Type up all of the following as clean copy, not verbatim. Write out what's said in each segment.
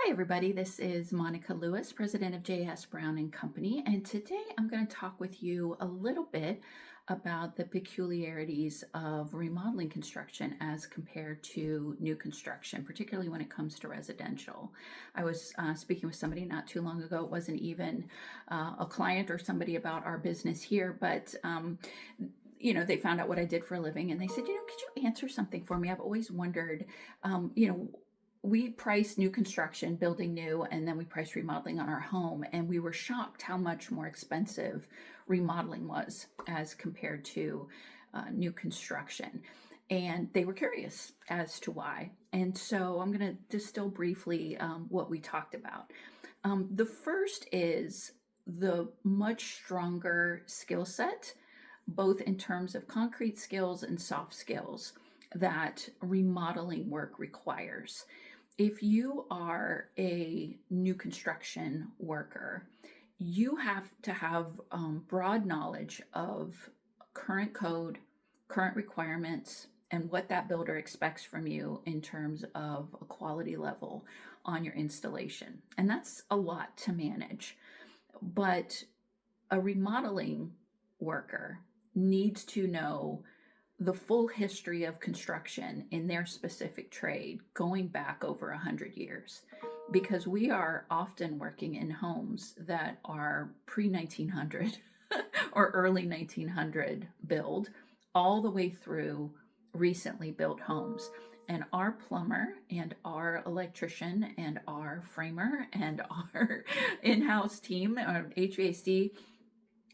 Hi, everybody. This is Monica Lewis, president of J.S. Brown and Company, and today I'm going to talk with you a little bit about the peculiarities of remodeling construction as compared to new construction, particularly when it comes to residential. I was speaking with somebody not too long ago. It wasn't even a client or somebody about our business here, but they found out what I did for a living, and they said, could you answer something for me? I've always wondered, we price new construction, building new, and then we price remodeling on our home. And we were shocked how much more expensive remodeling was as compared to new construction. And they were curious as to why. And so I'm going to distill briefly what we talked about. The first is the much stronger skill set, both in terms of concrete skills and soft skills, that remodeling work requires. If you are a new construction worker, you have to have broad knowledge of current code, current requirements, and what that builder expects from you in terms of a quality level on your installation. And that's a lot to manage. But a remodeling worker needs to know the full history of construction in their specific trade going back over 100 years, because we are often working in homes that are pre-1900 or early 1900 build all the way through recently built homes. And our plumber and our electrician and our framer and our in-house team, our HVAC,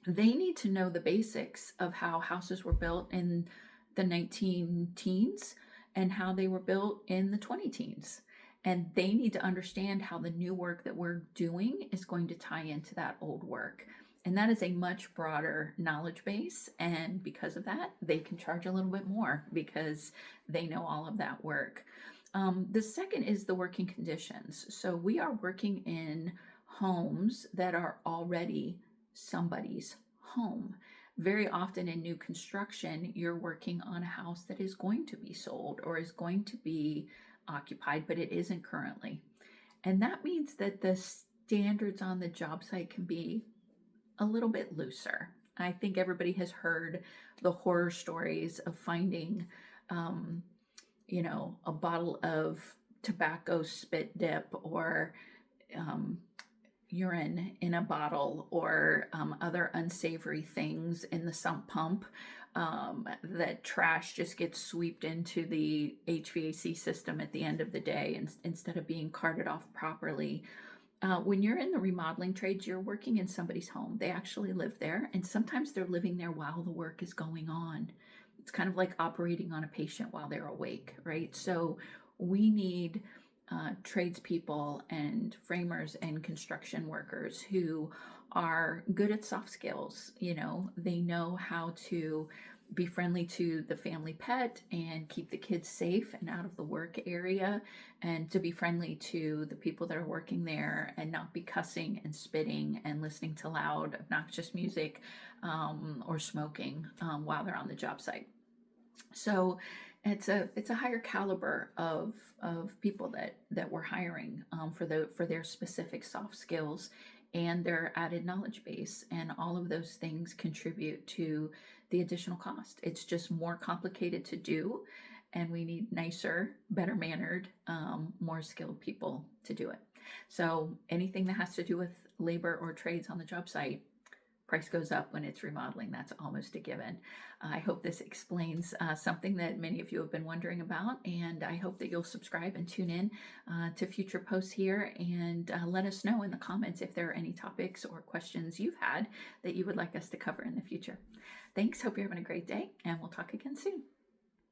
they need to know the basics of how houses were built in the 19 teens and how they were built in the 20 teens. And they need to understand how the new work that we're doing is going to tie into that old work. And that is a much broader knowledge base. And because of that, they can charge a little bit more because they know all of that work. The second is the working conditions. So we are working in homes that are already somebody's home. Very often in new construction, you're working on a house that is going to be sold or is going to be occupied, but it isn't currently. And that means that the standards on the job site can be a little bit looser. I think everybody has heard the horror stories of finding, a bottle of tobacco spit dip or urine in a bottle or other unsavory things in the sump pump, that trash just gets swept into the HVAC system at the end of the day instead of being carted off properly. When you're in the remodeling trades, you're working in somebody's home. They actually live there, and sometimes they're living there while the work is going on. It's kind of like operating on a patient while they're awake, right? So we need tradespeople and framers and construction workers who are good at soft skills. They know how to be friendly to the family pet and keep the kids safe and out of the work area, and to be friendly to the people that are working there and not be cussing and spitting and listening to loud, obnoxious music or smoking while they're on the job site. So it's a higher caliber of people that we're hiring for their specific soft skills and their added knowledge base, and all of those things contribute to the additional cost. It's just more complicated to do, and we need nicer, better mannered, more skilled people to do it. So anything that has to do with labor or trades on the job site, price goes up when it's remodeling. That's almost a given. I hope this explains something that many of you have been wondering about, and I hope that you'll subscribe and tune in to future posts here, and let us know in the comments if there are any topics or questions you've had that you would like us to cover in the future. Thanks. Hope you're having a great day, and we'll talk again soon.